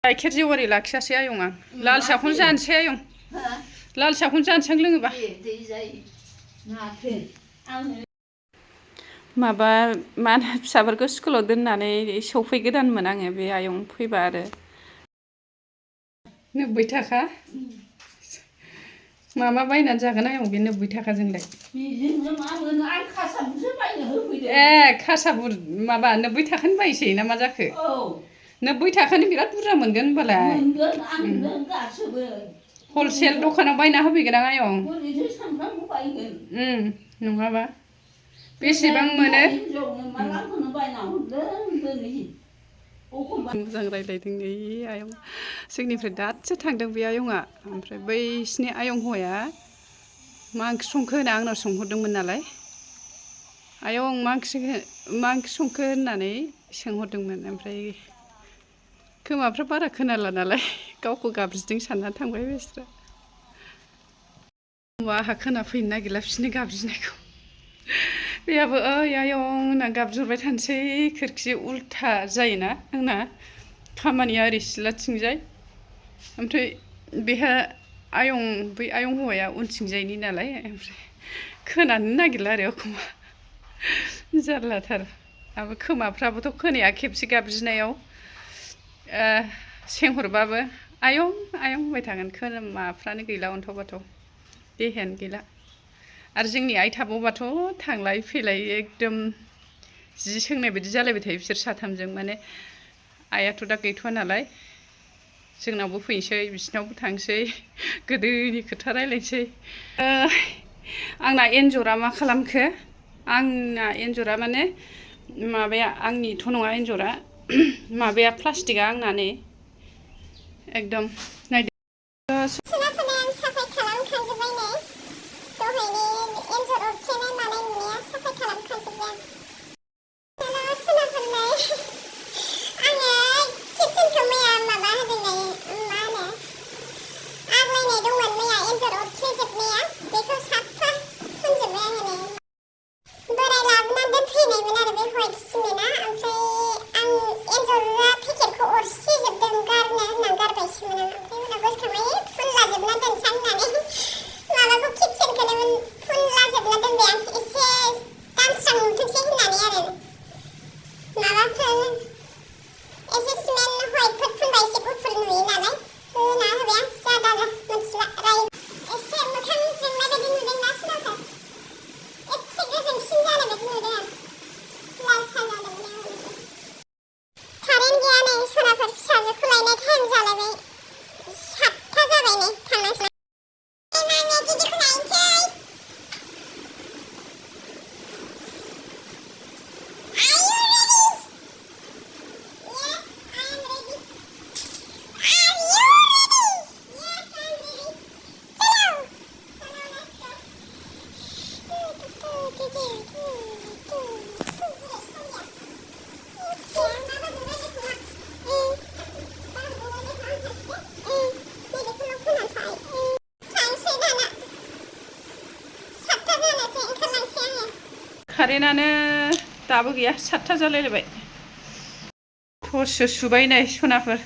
गाइखेर जेवारि लाखियासै आयं आं लाल साखौनो जानोसै आयं लाल साखौनो जानोसै आं लोङोबा माबा मा होनो फिसाफोरखौ स्कुलाव दोननानै सौफैगोदानमोन आङो बे आयं फैबा आरो 90 थाखा मामा बायनानै जागोन आयं बे 90 थाखाजोंलाय बेजोंनो मा मोनो आं खासाबुरसो बायनो होफैदों खासाबुर माबा 90 थाखानि बायसै ना मा जाखो 90 थाखानि बिराद बुरजा मोनगोन होनबालाय मोनगोन आं गासैबो हलसेल दखानाव बायना होफैगोन आं आयं ओरैनो सानफ्रामबो बायगोन नङाबा बेसेबां मोनो मालाखौनो बायना हरदों दिनै मोजां रायलायदों नै आयं जोंनिफ्राय दासो थांदों बे आयंआ ओमफ्राय बैसिनि आयं हौवाया मा ओंख्रि संखो होनना आंनाव सोंहरदोंमोन नालाय आयं मा ओंख्रि संखो होननानै सोंहरदोंमोन ओमफ्राय खोमाफ्रा बारा खोनाला नालाय गावखौ गाबज्रिदों साननानै थांबाय बिस्रा आंहा खोनाफैनो नागिरला बिसोरनि गाबज्रिनायखौ बेयाबो ओइ आयं होनना गाबज्रिहरबाय थानोसै खोरखि उल्था जायोना आंना खामानिया ओरै सिथ्लाथिंजाय ओमफ्राय बेहा बै आयं हौवाया उनथिंजायनि नालाय ओमफ्राय खोनानो नागिरला आरो एखमबा जारलाथार आरो खोमाफ्राबोथ' खोनाया खेबसे गाबज्रिनायाव सेंहरबाबो आयं आयं होनबाय थागोन खोमाफ्रानो गैला अन्थाव बाथाव देहायानो गैला आरो जोंनि आइ थाबावबाथ' थांलाय फैलाय एकदम जि सोंनाय बायदि जालायबाय थायो बिसोर साथामजों माने आइयाथ' दा गैथ'वा नालाय जोंनावबो फैनोसै बिसिनावबो थांसै गोदोनि खोथा रायलायनोसै आंना एन्जरा मा खालामखो आंना एन्जरा माने माबाया आंनिथ' नङा एन्जरा माबाया प्लास्टिकआ आंना नै एकदम नायदो कारेन्टआनो दाबो गैया 7था जालायलायबाय टर्चसो सुबाय नै सनाफोर